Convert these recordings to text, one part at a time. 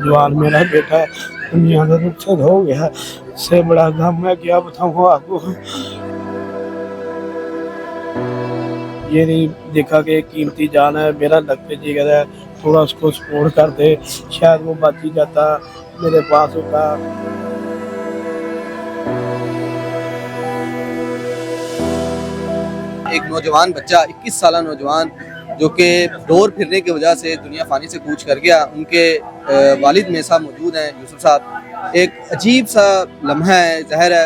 जवान मेरा बेटा दुनिया का रुखसत हो गया। इससे बड़ा गम मैं क्या बताऊँ आपको। ये नहीं देखा कि कीमती जान है, मेरा लगते जी कहता है थोड़ा उसको सपोर्ट कर दे, शायद वो बच ही जाता, मेरे पास होता। एक नौजवान बच्चा 21 साल नौजवान जो कि दौर फिरने की वजह से दुनिया फानी से कूच कर गया, उनके वालिद में साहब मौजूद हैं, यूसुफ साहब। एक अजीब सा लम्हा है, ज़हर है,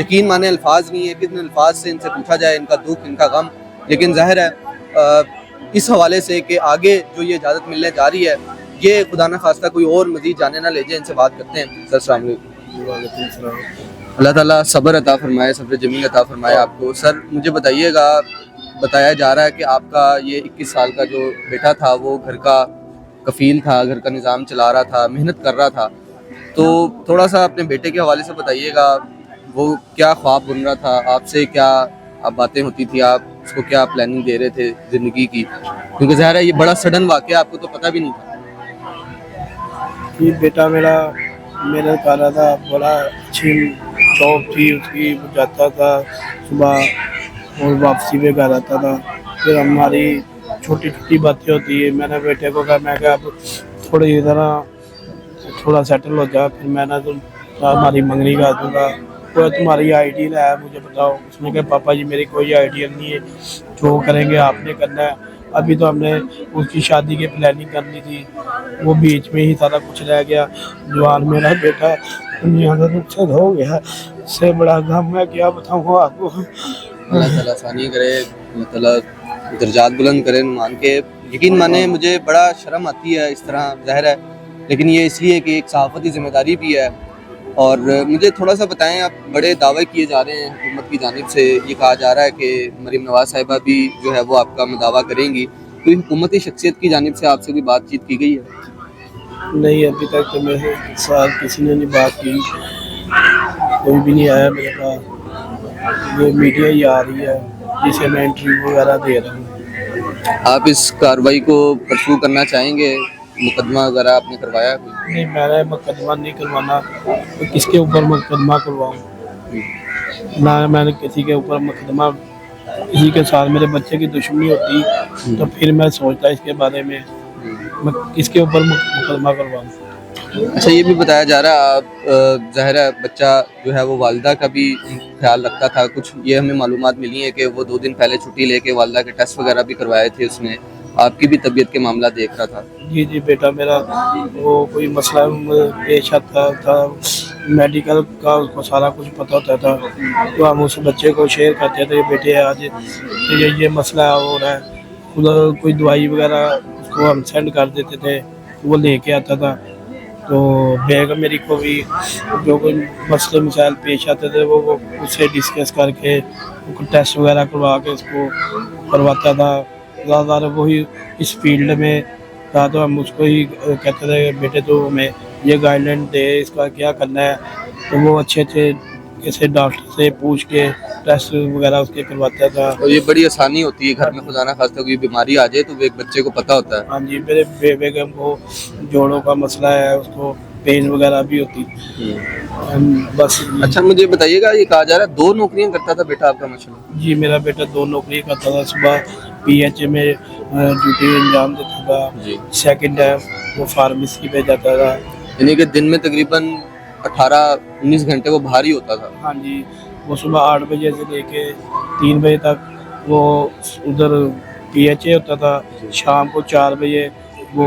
यकीन माने अल्फाज नहीं है, कितने अल्फाज से इनसे पूछा जाए इनका दुख, इनका गम, लेकिन ज़ाहिर है इस हवाले से कि आगे जो ये इजाज़त मिलने जा रही है, ये खुदा न खास्ता कोई और मज़ीद जाने ना ले जाए। इनसे बात करते हैं। सर अस्सलाम वालेकुम। अल्लाह ताला सब्र अता फरमाए, सब्र जमील अता फरमाए आपको। सर मुझे बताइएगा, बताया जा रहा है कि आपका ये 21 साल का जो बेटा था वो घर का कफ़ील था, घर का निज़ाम चला रहा था, मेहनत कर रहा था, तो थोड़ा सा अपने बेटे के हवाले से बताइएगा, वो क्या ख्वाब बुन रहा था, आपसे क्या आप बातें होती थी, आप उसको क्या प्लानिंग दे रहे थे ज़िंदगी की, क्योंकि ज़ाहिर है ये बड़ा सडन वाक़या, आपको तो पता भी नहीं था। कि बेटा मेरा मेहनत कर रहा था, बड़ा अच्छी जॉब थी उसकी, वो जाता था सुबह और वापसी पे घर आता था। फिर हमारी छोटी छोटी बातें होती है, मैंने बेटे को कहा, मैं अब थोड़ी तरह थोड़ा सेटल हो जा, फिर मैंने तो हमारी मंगनी कर दूँगा, तो तुम्हारी आइडियल है मुझे बताओ। उसने कहा पापा जी मेरी कोई आइडियल नहीं है, जो करेंगे आपने करना है। अभी तो हमने उसकी शादी की प्लानिंग करनी थी, वो बीच में ही सारा कुछ रह गया। जवान मेरा बेटा दुनिया का रुखसत हो गया। इससे बड़ा गम मैं क्या बताऊँ आपको। अल्लाह ताला आसानी करे, अल्लाह ताला दर्जात बुलंद करे मान के। यकीन माने मुझे बड़ा शर्म आती है इस तरह, ज़ाहिर है, लेकिन ये इसलिए कि एक सहाफ़ती ज़िम्मेदारी भी है। और मुझे थोड़ा सा बताएं, आप बड़े दावे किए जा रहे हैं हुकूमत की जानिब से, ये कहा जा रहा है कि मरीम नवाज़ साहिबा भी जो है वो आपका दावा करेंगी, तो हुकूमती शख्सियत की जानिब से आपसे भी बातचीत की गई है? नहीं, अभी तक तो मेरे साथ किसी ने नहीं बात की, कोई भी नहीं आया मेरे पास। ये मीडिया ही आ रही है जिसे मैं इंटरव्यू वगैरह दे रहा हूँ। आप इस कार्रवाई को परसू करना चाहेंगे? मुकदमा वगैरह आपने करवाया? नहीं, मैंने मुकदमा नहीं करवाना, तो किसके ऊपर मुकदमा करवाऊँ? ना मैंने किसी के ऊपर मुकदमा, किसी के साथ मेरे बच्चे की दुश्मनी होती तो फिर मैं सोचता इसके बारे में, मैं किसके ऊपर मुकदमा करवाऊँ। अच्छा, ये भी बताया जा रहा है आप ज़ाहिर है बच्चा जो है वो वालिदा का भी ख्याल रखता था, कुछ ये हमें मालूमात मिली है कि वो 2 दिन पहले छुट्टी लेके वालिदा के टेस्ट वगैरह भी करवाए थे उसने, आपकी भी तबीयत के मामला देख रहा था। जी जी, बेटा मेरा वो कोई मसला पेश आता था, मेडिकल का उसको सारा कुछ पता होता था, तो हम उस बच्चे को शेयर करते थे, बेटे आज ये मसला हो रहा है, उधर कोई दवाई वगैरह उसको हम सेंड कर देते थे, वो लेके आता था। तो बेगम मेरी को भी जो कोई मसले मसाइल पेश आते थे वो उससे डिस्कस करके उनको टेस्ट वगैरह करवा के उसको करवाता था। ज़्यादातर वही इस फील्ड में था, तो हम उसको ही कहते थे बेटे तो हमें ये गाइडलाइन दे, इसका क्या करना है, तो वो अच्छे किसी डॉक्टर से पूछ के टेस्ट वगैरह उसके करवाता था। और ये बड़ी आसानी होती है घर में, खुदा ना खास्ता कोई बीमारी आ जाए तो एक बच्चे को पता होता है। हाँ जी, मेरे बेगम को जोड़ों का मसला है, उसको पेन वगैरह भी होती बस। अच्छा, मुझे बताइएगा, ये कहा जा रहा है 2 नौकरियां करता था बेटा आपका माशाल्लाह? जी, मेरा बेटा 2 नौकरी करता था, सुबह पीएचए में ड्यूटी अंजाम देता था, सेकंड टाइम वो फार्मेसी पे जाता था। यानी कि दिन में तकरीबन 18-19 घंटे वो बाहर ही होता था? हाँ जी, वो सुबह 8 बजे से लेके 3 बजे तक वो उधर पीएचए होता था, शाम को 4 बजे वो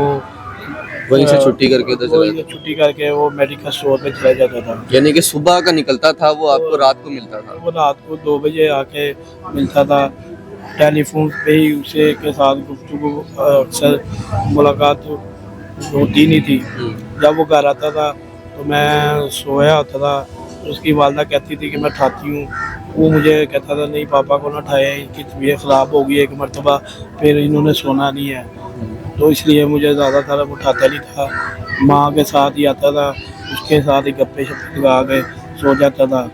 वहीं से छुट्टी करके उधर चला जाता? छुट्टी करके वो मेडिकल स्टोर पे चला जाता था। यानी कि सुबह का निकलता था वो, आपको रात को मिलता था? वो रात को 2 बजे आके मिलता था, टेलीफोन पे ही उसे के साथ गुफ्तगू अक्सर मुलाकात होती नहीं थी। जब वो घर आता था तो मैं सोया होता था, तो उसकी वालदा कहती थी कि मैं उठाती हूँ, वो मुझे कहता था नहीं पापा को ना उठाया, इनकी तबीयत ख़राब हो गई एक मरतबा, फिर इन्होंने सोना नहीं है, तो इसलिए मुझे ज़्यादातर अब उठाता नहीं था। माँ के साथ ही आता था, उसके साथ ही गप्पे शप्पे लगा के सो जाता था।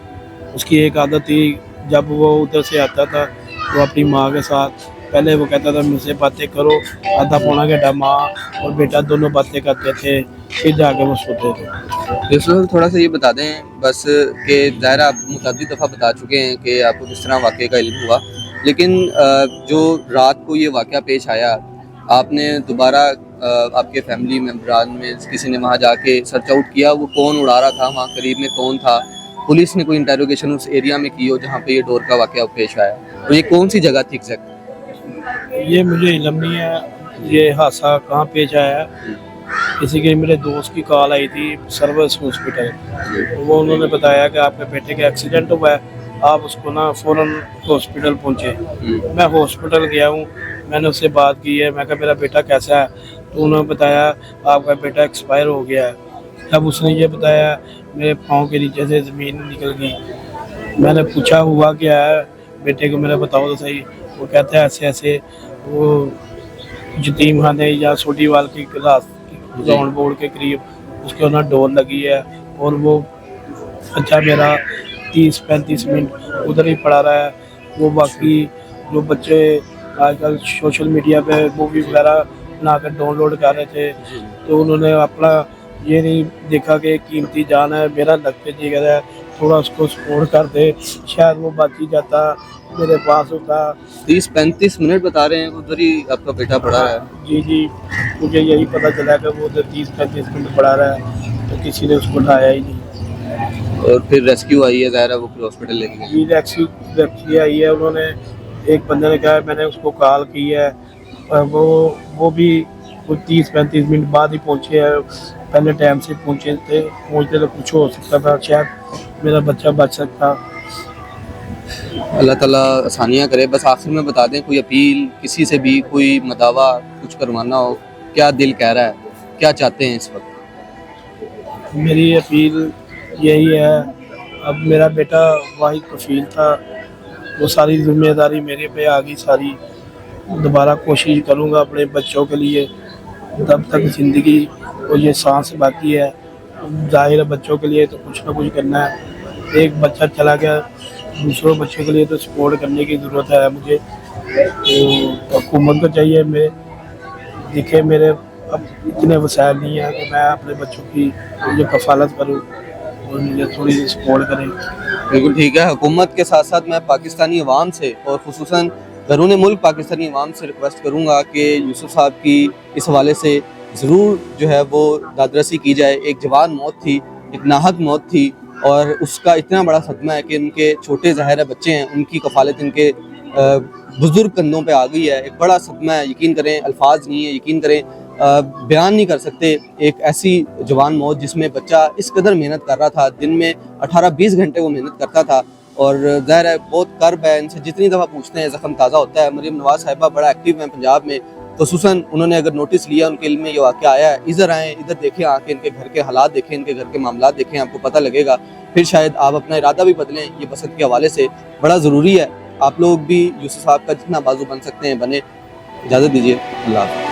उसकी एक आदत थी, जब वो उधर से आता था तो अपनी माँ के साथ पहले वो कहता था मुझसे बातें करो, आधा पौना घंटा माँ और बेटा दोनों बातें करते थे, फिर जाके वो सोते थे। यूसुफ थोड़ा सा ये बता दें बस कि ज़ाहिर आप मुतअद्दिद दफ़ा बता चुके हैं कि आपको किस तरह वाक़े का इल्म हुआ, लेकिन जो रात को ये वाक़या पेश आया, आपने दोबारा आपके फैमिली मेम्बरान में किसी ने वहाँ जाके सर्च आउट किया वो कौन उड़ा रहा था, वहाँ करीब में कौन था, पुलिस ने कोई इंटेरोगेशन उस एरिया में की हो जहाँ पे ये डोर का वाक़या पेश आया, तो ये कौन सी जगह थी एग्जैक्ट? ये मुझे इल्म नहीं है ये हादसा कहाँ पेश आया है। किसी के मेरे दोस्त की कॉल आई थी सर्विस हॉस्पिटल, वो उन्होंने बताया कि आपके बेटे का एक्सीडेंट हुआ है, आप उसको ना फ़ौरन हॉस्पिटल पहुँचे। मैं हॉस्पिटल गया हूँ, मैंने उससे बात की है, मैं कहा मेरा बेटा कैसा है, तो उन्होंने बताया आपका बेटा एक्सपायर हो गया है। तब उसने ये बताया मेरे पाँव के नीचे से ज़मीन निकल गई। मैंने पूछा हुआ क्या है बेटे को, मेरा बताओ तो सही। वो कहते हैं ऐसे ऐसे वो यतीम खाने या सोटीवाल की क्लास ग्राउंड बोर्ड के करीब उसके ना डोर लगी है और वो बच्चा मेरा 30-35 मिनट उधर ही पड़ा रहा है। वो बाकी जो बच्चे आजकल सोशल मीडिया पे मूवी वगैरह बनाकर डाउनलोड कर रहे थे, तो उन्होंने अपना ये नहीं देखा कि कीमती जान है, मेरा लगते जी है थोड़ा उसको सपोर्ट कर दे, शायद वो बच ही जाता, मेरे पास होता। 30-35 मिनट बता रहे हैं उधर ही आपका बेटा पड़ा है? जी जी, मुझे यही पता चला कि वो 30-35 मिनट पड़ा रहा है, तो किसी ने उसको उठाया ही नहीं। और फिर रेस्क्यू आई है, ज़ाहिर है वो फिर हॉस्पिटल लेके गए। जी रेस्क्यू आई है, उन्होंने एक बंदे ने कहा मैंने उसको कॉल की है, और वो भी कुछ 30-35 मिनट बाद ही पहुँचे हैं, पहले टाइम से पहुँचते तो कुछ हो सकता था, शायद मेरा बच्चा बच सकता। अल्लाह ताला आसानियाँ करे। बस आखिर में बता दें कोई अपील किसी से भी, कोई मदावा कुछ करवाना हो, क्या दिल कह रहा है, क्या चाहते हैं इस वक्त? मेरी अपील यही है, अब मेरा बेटा वाहिद कफील था, वो सारी जिम्मेदारी मेरे पे आ गई सारी। दोबारा कोशिश करूँगा अपने बच्चों के लिए, तब तक ज़िंदगी और ये सांस बाकी है। ज़ाहिर है बच्चों के लिए तो कुछ ना कुछ करना है, एक बच्चा चला गया, दूसरों बच्चों के लिए तो सपोर्ट करने की ज़रूरत है मुझे। तो हुकूमत को चाहिए मैं देखे मेरे अब इतने वसाइल नहीं है कि मैं अपने बच्चों की जो कफालत करूँ और मुझे थोड़ी सी सपोर्ट करें। बिल्कुल ठीक है। हुकूमत के साथ साथ मैं पाकिस्तानी अवाम से और खुसूसन बैरून मुल्क पाकिस्तानी अवाम से रिक्वेस्ट करूँगा कि यूसुफ साहब की इस हवाले से ज़रूर जो है वो दादरसी की जाए। एक जवान मौत थी, एक नाहक मौत थी, और उसका इतना बड़ा सदमा है कि उनके छोटे ज़ाहिर बच्चे हैं, उनकी कफालत इनके बुज़ुर्ग कंधों पे आ गई है। एक बड़ा सदमा है, यकीन करें अल्फाज नहीं है, यकीन करें बयान नहीं कर सकते। एक ऐसी जवान मौत जिसमें बच्चा इस कदर मेहनत कर रहा था, दिन में 18-20 घंटे वो मेहनत करता था, और ज़ाहिर है बहुत कर्ब है। इनसे जितनी दफ़ा पूछते हैं ज़ख्म ताज़ा होता है। मरीम नवाज़ साहिबा बड़ा एक्टिव हैं पंजाब में, खुसूसन उन्होंने अगर नोटिस लिया, उनके इल्म में ये वाक़या आया है, इधर आएँ, इधर देखें आके, इनके घर के हालात देखें, इनके घर के मामला देखें, आपको पता लगेगा। फिर शायद आप अपना इरादा भी बदलें। ये बसत के हवाले से बड़ा ज़रूरी है, आप लोग भी यूसुफ साहब का जितना बाजू बन सकते हैं बने। इजाज़त दीजिए, अल्लाह हाफ़िज़।